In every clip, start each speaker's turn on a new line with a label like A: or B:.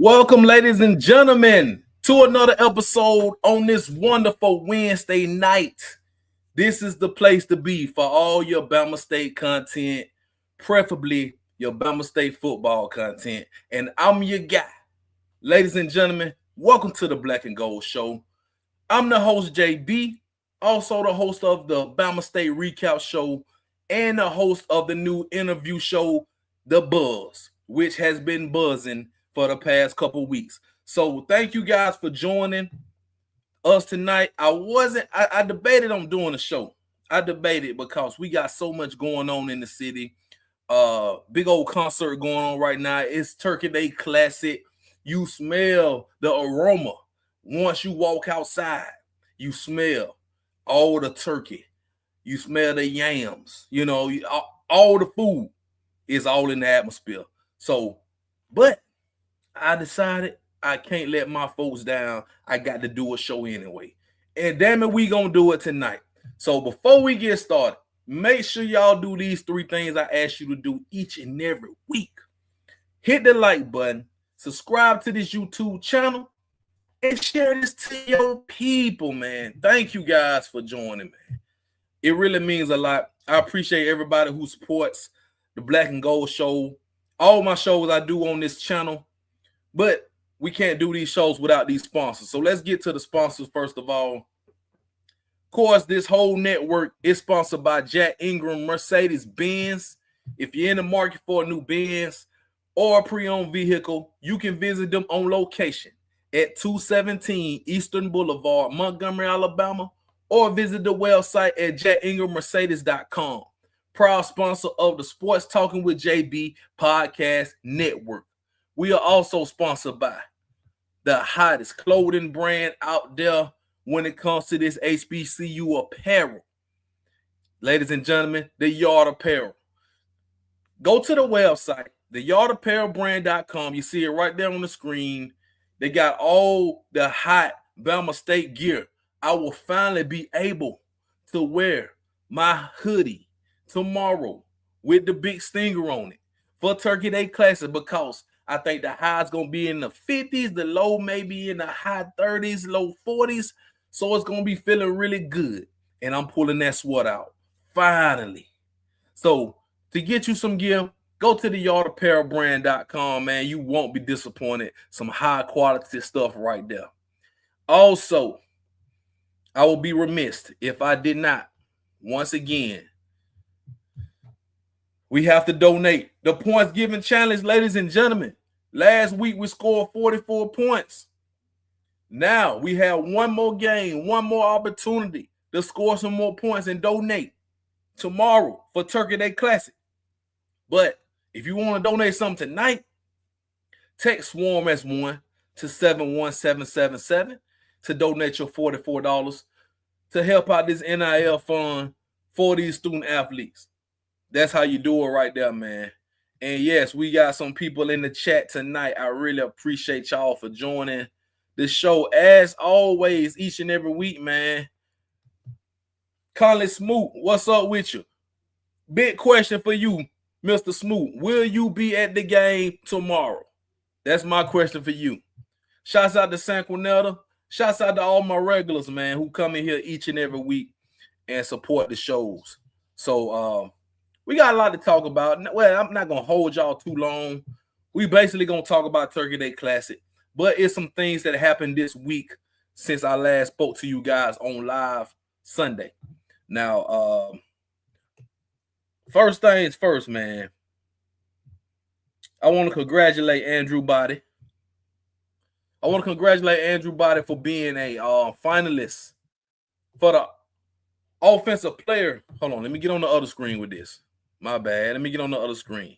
A: Welcome, ladies and gentlemen, to another episode on this wonderful Wednesday night. This is the place to be for all your Alabama State content, preferably your Alabama State football content. And I'm your guy. Ladies and gentlemen, welcome to the Black and Gold Show. I'm the host, JB, also the host of the Alabama State Recap Show and the host of the new interview show, The Buzz, which has been buzzing for the past couple weeks. So thank you guys for joining us tonight. I debated on doing the show. I debated because we got so much going on in the city. Big old concert going on right now. It's Turkey Day Classic. You smell the aroma. Once you walk outside, you smell all the turkey. You smell the yams. You know, all the food is all in the atmosphere. So, but I decided I can't let my folks down. I got to do a show anyway. And damn it, we gonna do it tonight. So before we get started, make sure y'all do these three things I ask you to do each and every week. Hit the like button, subscribe to this YouTube channel, and share this to your people, man. Thank you guys for joining, man. It really means a lot. I appreciate everybody who supports the Black and Gold Show, all my shows I do on this channel. But we can't do these shows without these sponsors. So let's get to the sponsors first of all. Of course, this whole network is sponsored by Jack Ingram Mercedes-Benz. If you're in the market for a new Benz or a pre-owned vehicle, you can visit them on location at 217 Eastern Boulevard, Montgomery, Alabama, or visit the website at jackingrammercedes.com. Proud sponsor of the Sports Talking with JB Podcast Network. We are also sponsored by the hottest clothing brand out there when it comes to this HBCU apparel. Ladies and gentlemen, the Yard Apparel. Go to the website, theyardapparelbrand.com. You see it right there on the screen. They got all the hot Alabama State gear. I will finally be able to wear my hoodie tomorrow with the big stinger on it for Turkey Day Classic because I think the high is going to be in the 50s, the low maybe in the high 30s, low 40s. So it's going to be feeling really good. And I'm pulling that sweat out. Finally. So to get you some gear, go to the yardapparelbrand.com, man. You won't be disappointed. Some high quality stuff right there. Also, I will be remiss if I did not, once again, we have to donate. The points giving challenge, ladies and gentlemen. Last week we scored 44 points. Now we have one more game, one more opportunity to score some more points and donate tomorrow for Turkey Day Classic. But if you want to donate something tonight, text SWARM S1 to 71777 to donate your $44 to help out this NIL fund for these student athletes. That's how you do it right there, man. And yes, we got some people in the chat tonight. I really appreciate y'all for joining the show as always, each and every week, man. Colin Smoot, what's up with you? Big question for you, Mr. Smoot. Will you be at the game tomorrow? That's my question for you. Shouts out to Sanquinetta. Shouts out to all my regulars, man, who come in here each and every week and support the shows. So, we got a lot to talk about. Well, I'm not going to hold y'all too long. We basically going to talk about Turkey Day Classic. But it's some things that happened this week since I last spoke to you guys on live Sunday. Now, first things first, man. I want to congratulate Andrew Body. I want to congratulate Andrew Body for being a finalist for the offensive player. Hold on. Let me get on the other screen with this. My bad. Let me get on the other screen.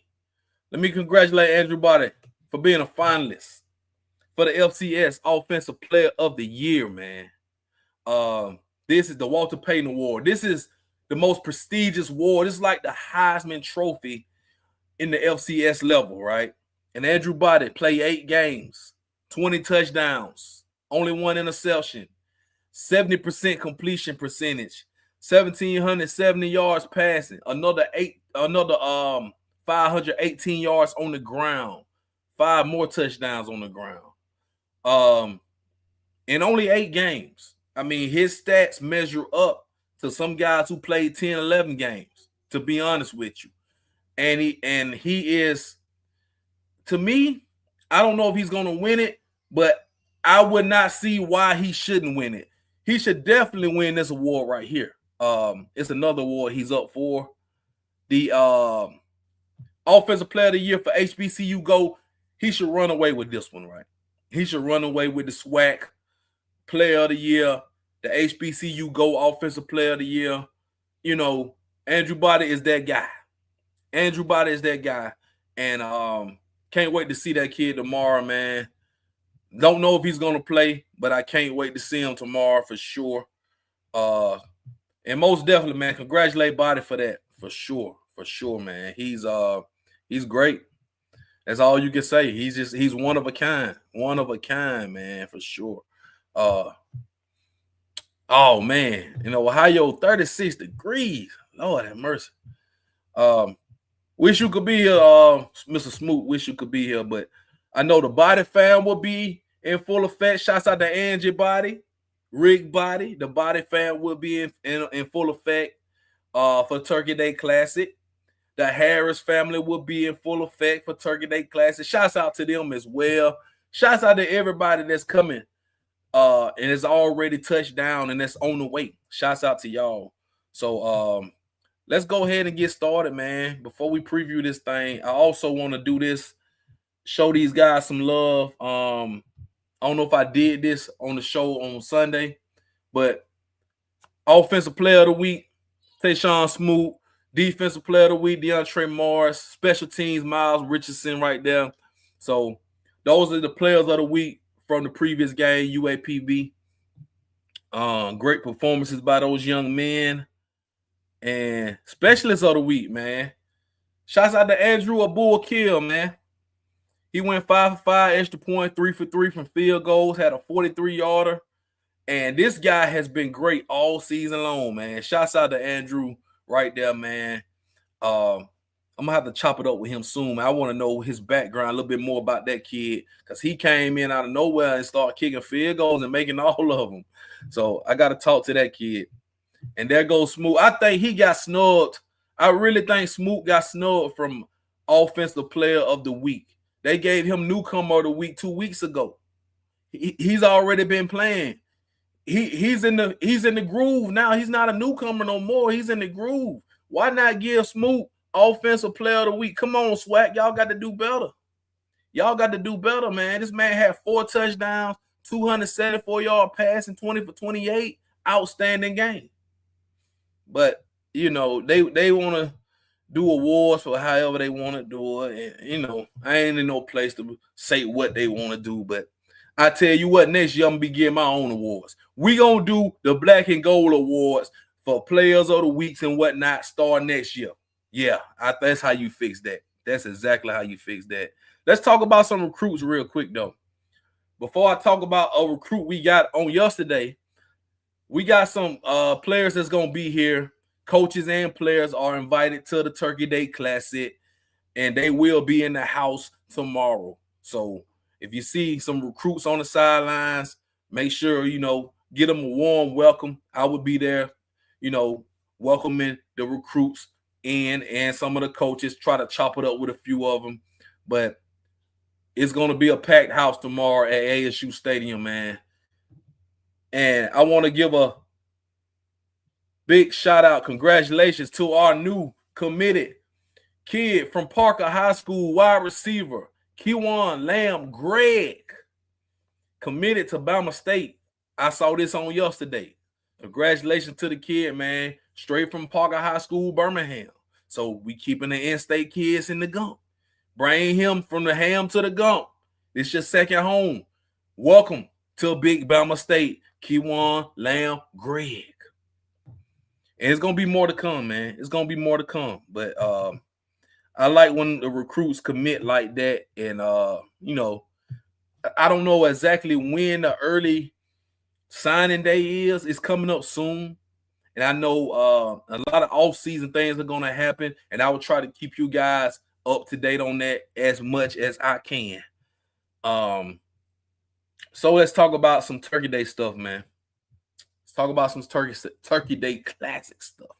A: Let me congratulate Andrew Body for being a finalist for the FCS Offensive Player of the Year, man. This is the Walter Payton Award. This is the most prestigious award. This is like the Heisman Trophy in the FCS level, right? And Andrew Body played 8 games, 20 touchdowns, only 1 interception, 70% completion percentage, 1,770 yards passing, another 518 yards on the ground, 5 more touchdowns on the ground. In only 8 games. I mean, his stats measure up to some guys who played 10, 11 games, to be honest with you. And he is, to me, I don't know if he's going to win it, but I would not see why he shouldn't win it. He should definitely win this award right here. It's another award he's up for. The Offensive Player of the Year for HBCU Go. He should run away with this one, right? He should run away with the SWAC Player of the Year, the HBCU Go Offensive Player of the Year. You know, Andrew Body is that guy. Andrew Body is that guy. And can't wait to see that kid tomorrow, man. Don't know if he's going to play, but I can't wait to see him tomorrow for sure. And most definitely, man, congratulate Body for that. For sure, man. He's great. That's all you can say. He's one of a kind. One of a kind, man, for sure. Oh man, Ohio 36 degrees. Lord have mercy. Wish you could be here, Mr. Smoot. Wish you could be here, but I know the Body fam will be in full effect. Shouts out to Angie Body, Rick Body. The Body fam will be in full effect for Turkey Day Classic. The Harris family will be in full effect for Turkey Day Classic. Shouts out to them as well. Shouts out to everybody that's coming and it's already touched down and that's on the way. Shouts out to y'all. So let's go ahead and get started, man. Before we preview this thing, I also want to do this, show these guys some love. I don't know if I did this on the show on Sunday, but Offensive Player of the Week, Tayshawn Smoot. Defensive Player of the Week, DeAndre Morris. Special Teams, Miles Richardson right there. So those are the Players of the Week from the previous game, UAPB. Great performances by those young men. And Specialists of the Week, man. Shouts out to Andrew Abdul-Kill, man. He went 5 for 5, extra point, 3 for 3 from field goals, had a 43-yarder. And this guy has been great all season long, man. Shouts out to Andrew right there, man. I'm going to have to chop it up with him soon, man. I want to know his background, a little bit more about that kid, because he came in out of nowhere and started kicking field goals and making all of them. So I got to talk to that kid. And there goes Smoot. I think he got snubbed. I really think Smoot got snubbed from Offensive Player of the Week. They gave him Newcomer of the Week 2 weeks ago. He's already been playing. He's in the groove now. He's not a newcomer no more. He's in the groove. Why not give Smoot Offensive Player of the Week? Come on, SWAC. Y'all got to do better. Y'all got to do better, man. This man had 4 touchdowns, 274-yard passing, 20 for 28. Outstanding game. But, they want to do awards for however they want to do it. And, I ain't in no place to say what they want to do, but I tell you what, next year I'm going to be getting my own awards. We going to do the Black and Gold Awards for Players of the Weeks and whatnot starting next year. Yeah, that's how you fix that. That's exactly how you fix that. Let's talk about some recruits real quick, though. Before I talk about a recruit we got on yesterday, we got some players that's going to be here. Coaches and players are invited to the Turkey Day Classic, and they will be in the house tomorrow. So if you see some recruits on the sidelines, make sure, get them a warm welcome. I would be there, welcoming the recruits in and some of the coaches, try to chop it up with a few of them. But it's going to be a packed house tomorrow at ASU Stadium, man. And I want to give a big shout out, congratulations to our new committed kid from Parker High School, wide receiver, Kewan Lamb Greg, committed to Alabama State. I saw this on yesterday. Congratulations to the kid, man. Straight from Parker High School, Birmingham. So we keeping the in-state kids in the gump. Bring him from the ham to the gump. It's your second home. Welcome to Big Alabama State, Kewan Lamb Greg. And it's going to be more to come, man. It's going to be more to come. But I like when the recruits commit like that. And, I don't know exactly when the early signing day is. It's coming up soon. And I know a lot of off-season things are going to happen. And I will try to keep you guys up to date on that as much as I can. So let's talk about some Turkey Day stuff, man. Let's talk about some Turkey Day classic stuff.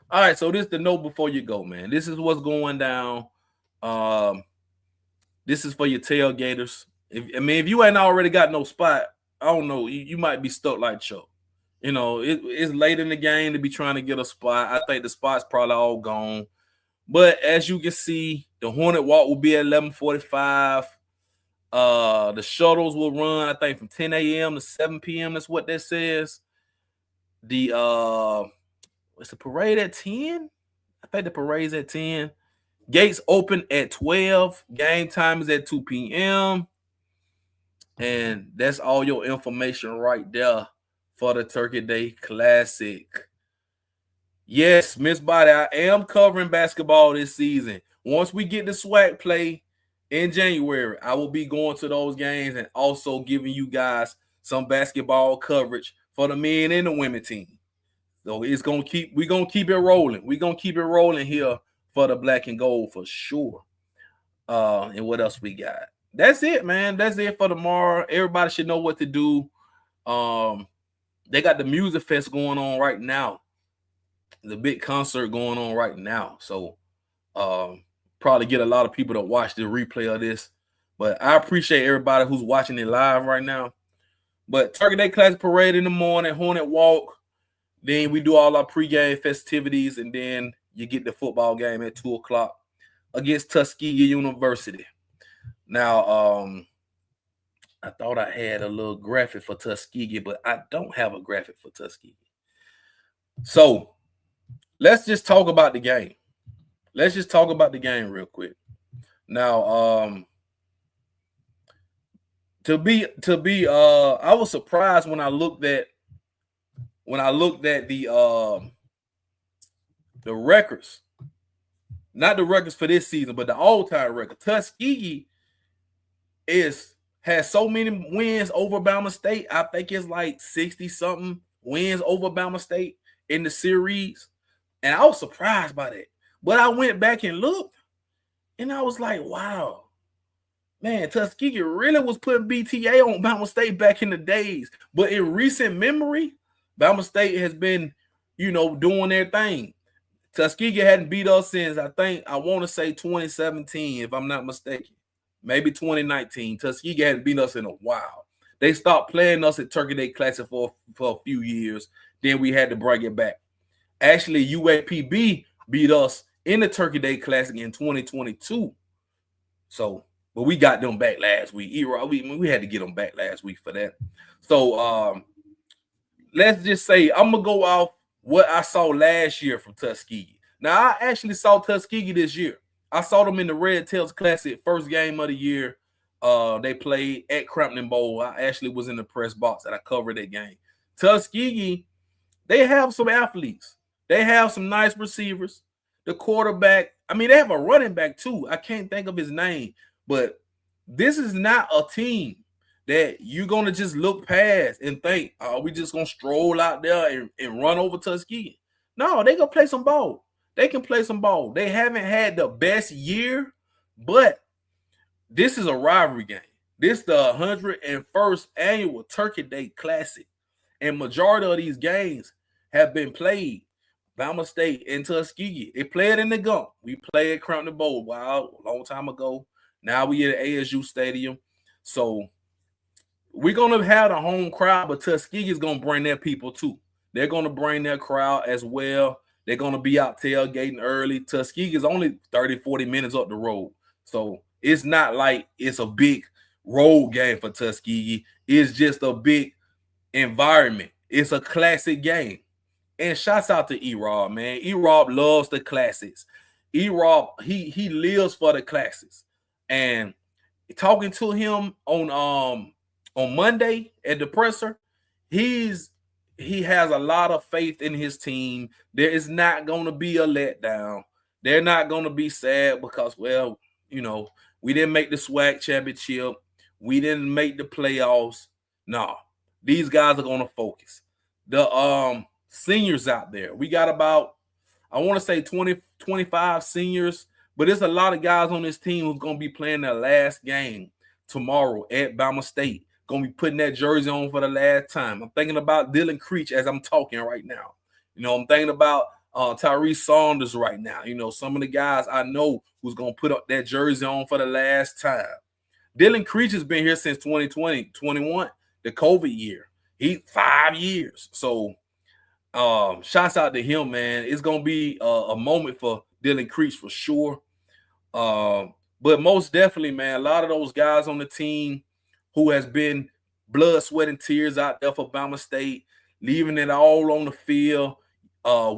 A: All right, so this is the note before you go, man. This is what's going down. This is for your tailgaters. If you ain't already got no spot, I don't know, you might be stuck like Chuck. You know, it's late in the game to be trying to get a spot. I think the spot's probably all gone. But as you can see, the Hornet Walk will be at 11:45. The shuttles will run, I think, from 10 a.m. to 7 p.m. That's what that says. The it's the parade at 10? I think the parade's at 10. Gates open at 12. Game time is at 2 p.m. And that's all your information right there for the Turkey Day Classic. Yes, Miss Body, I am covering basketball this season. Once we get the SWAC play in January, I will be going to those games and also giving you guys some basketball coverage for the men and the women team. So we're gonna keep it rolling. We're gonna keep it rolling here for the black and gold for sure. And what else we got? That's it, man. That's it for tomorrow. Everybody should know what to do. They got the music fest going on right now. The big concert going on right now. So probably get a lot of people to watch the replay of this. But I appreciate everybody who's watching it live right now. But Turkey Day Classic Parade in the morning, Hornet Walk. Then we do all our pregame festivities, and then you get the football game at 2 o'clock against Tuskegee University. Now, I thought I had a little graphic for Tuskegee, but I don't have a graphic for Tuskegee. So let's just talk about the game. Let's just talk about the game real quick. Now, I was surprised when I looked at the records. Not the records for this season, but the all-time record. Tuskegee has so many wins over Alabama State. I think it's like 60-something wins over Alabama State in the series. And I was surprised by that. But I went back and looked, and I was like, wow. Man, Tuskegee really was putting BTA on Alabama State back in the days. But in recent memory, Alabama State has been, doing their thing. Tuskegee hadn't beat us since, I want to say 2017, if I'm not mistaken. Maybe 2019. Tuskegee hadn't beat us in a while. They stopped playing us at Turkey Day Classic for a few years. Then we had to bring it back. Actually, UAPB beat us in the Turkey Day Classic in 2022. So, but we got them back last week. We had to get them back last week for that. So, let's just say I'm going to go off what I saw last year from Tuskegee. Now, I actually saw Tuskegee this year. I saw them in the Red Tails Classic, first game of the year. They played at Crampton Bowl. I actually was in the press box and I covered that game. Tuskegee, they have some athletes. They have some nice receivers. The quarterback, they have a running back too. I can't think of his name, but this is not a team that you're going to just look past and think, oh, we just going to stroll out there and run over Tuskegee. No, they going to play some ball. They can play some ball. They haven't had the best year, but this is a rivalry game. This is the 101st annual Turkey Day Classic, and majority of these games have been played Alabama State and Tuskegee. They played in the Gump. We played at Crampton Bowl a long time ago. Now we at ASU Stadium. So we're going to have the home crowd, but Tuskegee is going to bring their people too. They're going to bring their crowd as well. They're going to be out tailgating early. Tuskegee is only 30, 40 minutes up the road. So it's not like it's a big road game for Tuskegee. It's just a big environment. It's a classic game. And shouts out to E-Rob, man. E-Rob loves the classics. E-Rob, he lives for the classics. And talking to him on Monday at the presser, he has a lot of faith in his team. There is not going to be a letdown. They're not going to be sad because, well, we didn't make the SWAC championship. We didn't make the playoffs. No, these guys are going to focus. The seniors out there, we got about, I want to say 20, 25 seniors, But there's a lot of guys on this team who's gonna be playing their last game tomorrow at Alabama State. Gonna be putting that jersey on for the last time. I'm thinking about Dylan Creech as I'm talking right now. I'm thinking about Tyrese Saunders right now. Some of the guys I know who's gonna put up that jersey on for the last time. Dylan Creech has been here since 2020, 21, the COVID year. He 5 years. So shouts out to him, man. It's gonna be a moment for Dylan Creech for sure. But most definitely, man, a lot of those guys on the team who has been blood, sweat, and tears out there for Alabama State, leaving it all on the field,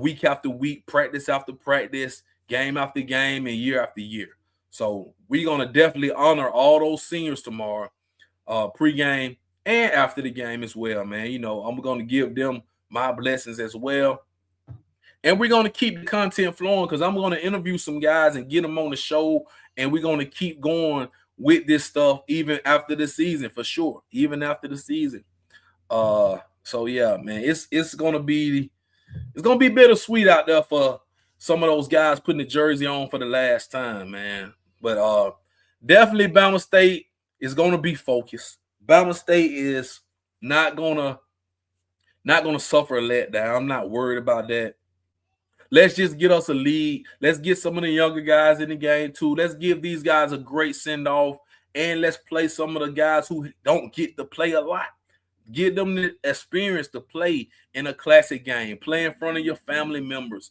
A: week after week, practice after practice, game after game, and year after year. So we're going to definitely honor all those seniors tomorrow, pregame and after the game as well, man. I'm going to give them my blessings as well. And we're going to keep the content flowing because I'm going to interview some guys and get them on the show. And we're going to keep going with this stuff even after the season, for sure. Even after the season. So yeah, man, it's gonna be bittersweet out there for some of those guys putting the jersey on for the last time, man. But definitely Alabama State is gonna be focused. Alabama State is not gonna suffer a letdown. I'm not worried about that. Let's just get us a lead. Let's get some of the younger guys in the game too. Let's give these guys a great send-off, and let's play some of the guys who don't get to play a lot. Give them the experience to play in a classic game. Play in front of your family members.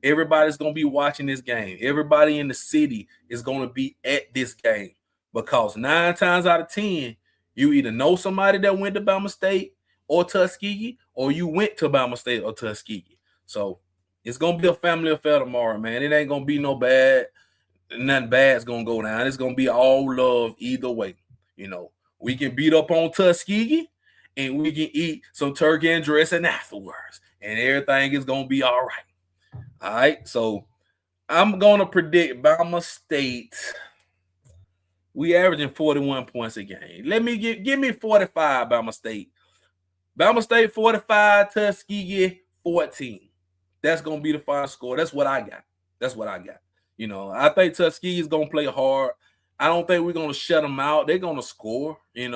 A: Everybody's going to be watching this game. Everybody in the city is going to be at this game because 9 times out of 10, you either know somebody that went to Alabama State or Tuskegee, or you went to Alabama State or Tuskegee. So it's going to be a family affair tomorrow, man. It ain't going to be no bad. Nothing bad's going to go down. It's going to be all love either way. We can beat up on Tuskegee, and we can eat some turkey and dressing afterwards, and everything is going to be all right. All right, so I'm going to predict Alabama State. We averaging 41 points a game. Let me give me 45, Alabama State. Alabama State 45, Tuskegee 14. That's going to be the final score. That's what I got. I think Tuskegee is going to play hard. I don't think we're going to shut them out. They're going to score, and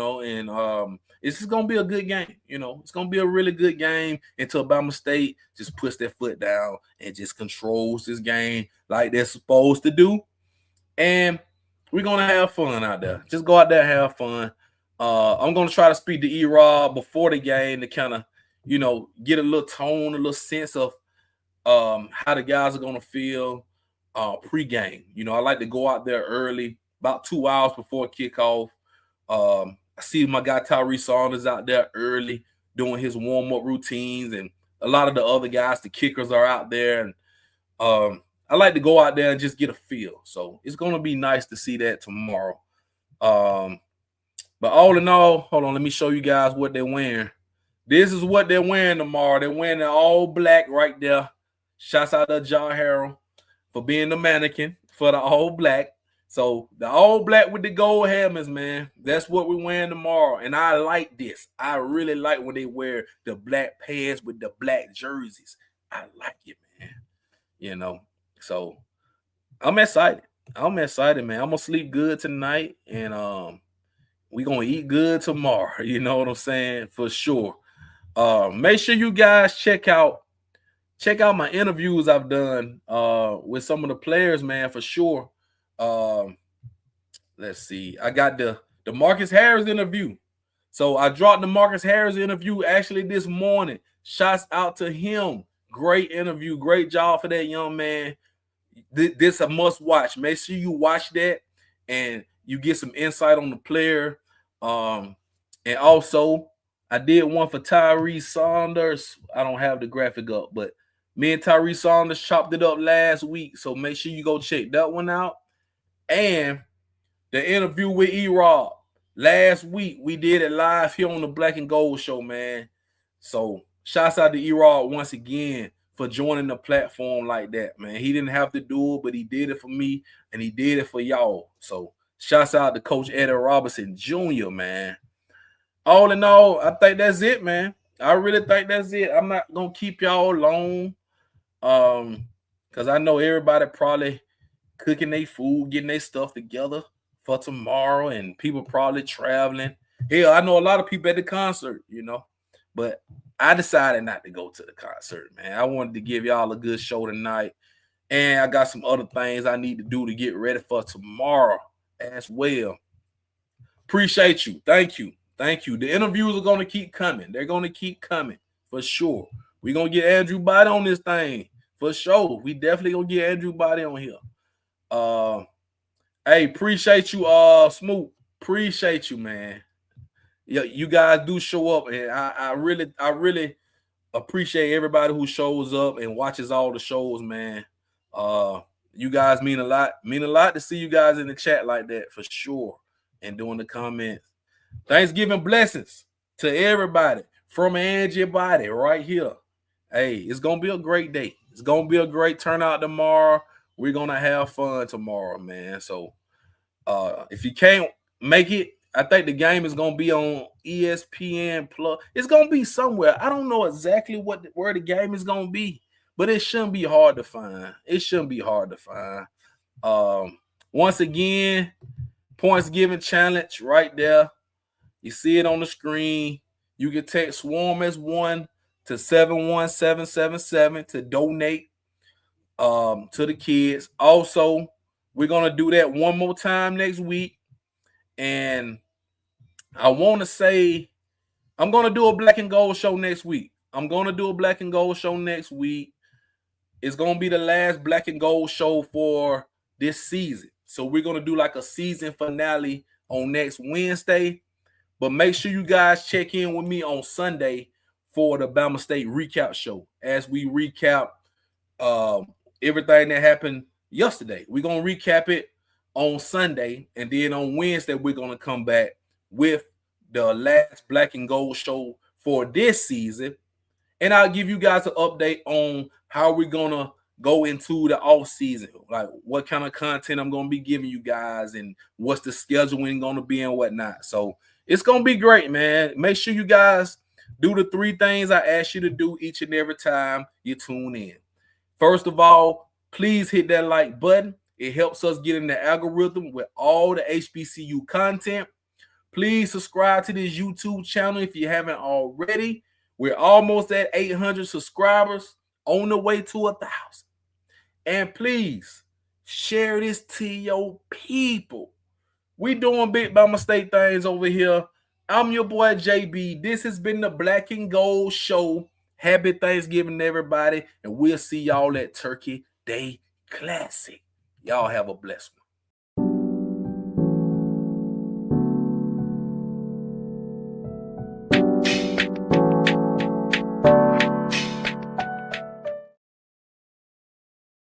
A: it's just going to be a good game. It's going to be a really good game until Alabama State just puts their foot down and just controls this game like they're supposed to do. And we're going to have fun out there. Just go out there and have fun. I'm going to try to speak to E-Rob before the game to kind of, get a little tone, a little sense of how the guys are going to feel pregame. I like to go out there early, about 2 hours before kickoff. I see my guy Tyrese Saunders out there early doing his warm-up routines, and a lot of the other guys, the kickers, are out there. And I like to go out there and just get a feel. So it's going to be nice to see that tomorrow. But all in all, hold on, let me show you guys what they're wearing. This is what they're wearing tomorrow. They're wearing the all black right there. Shouts out to John Harrell for being the mannequin for the all black. So the all black with the gold helmets, man, that's what we're wearing tomorrow. And I like this. I really like when they wear the black pants with the black jerseys. I like it, man. So I'm excited. Man. I'm going to sleep good tonight, and we're going to eat good tomorrow. You know what I'm saying? For sure. Make sure you guys check out my interviews I've done with some of the players, man, for sure. Let's see. I got the Marcus Harris interview. So I dropped the Marcus Harris interview actually this morning. Shouts out to him. Great interview. Great job for that young man. This a must watch. Make sure you watch that and you get some insight on the player. And also, I did one for Tyrese Saunders. I don't have the graphic up, but me and Tyrese Saunders chopped it up last week. So make sure you go check that one out. And the interview with E-Rob last week, we did it live here on the Black and Gold Show, man. So shouts out to E-Rob once again for joining the platform like that, man. He didn't have to do it, but he did it for me, and he did it for y'all. So shouts out to Coach Eddie Robinson Jr., man. All in all, I think that's it, man. I really think that's it. I'm not going to keep y'all long because I know everybody probably cooking their food, getting their stuff together for tomorrow, and people probably traveling. Hell, I know a lot of people at the concert, but I decided not to go to the concert, man. I wanted to give y'all a good show tonight, and I got some other things I need to do to get ready for tomorrow as well. Appreciate you. Thank you. Thank you. The interviews are going to keep coming. They're going to keep coming for sure. We're going to get Andrew Body on this thing for sure. We definitely going to get Andrew Body on here. Hey, appreciate you, Smoot. Appreciate you, man. Yeah, you guys do show up, and I really appreciate everybody who shows up and watches all the shows, man. You guys mean a lot. Mean a lot to see you guys in the chat like that for sure, and doing the comments. Thanksgiving blessings to everybody from Angie Body right here. Hey, it's gonna be a great day. It's gonna be a great turnout tomorrow. We're gonna have fun tomorrow, man. So if you can't make it, I think the game is gonna be on ESPN Plus. It's gonna be somewhere. I don't know exactly where the game is gonna be, but it shouldn't be hard to find. It shouldn't be hard to find. Once again, points given challenge right there. You see it on the screen. You can text Swarm as 1 to 71777 to donate to the kids. Also, we're gonna do that one more time next week. And I want to say I'm going to do a black and gold show next week. It's going to be the last black and gold show for this season. So we're going to do like a season finale on next Wednesday. But make sure you guys check in with me on Sunday for the Alabama State recap show as we recap everything that happened yesterday. We're going to recap it on Sunday, and then on Wednesday we're going to come back with the last black and gold show for this season, and I'll give you guys an update on how we're going to go into the off season, like what kind of content I'm going to be giving you guys and what's the scheduling going to be and whatnot. So it's going to be great, man. Make sure you guys do the 3 things I ask you to do each and every time you tune in. First of all, please hit that like button. It helps us get in the algorithm with all the HBCU content. Please subscribe to this YouTube channel if you haven't already. We're almost at 800 subscribers, on the way to 1,000. And please share this to your people. We doing big Alabama State things over here. I'm your boy JB. This has been the Black and Gold Show. Happy Thanksgiving, everybody. And we'll see y'all at Turkey Day Classic. Y'all have a blessed one.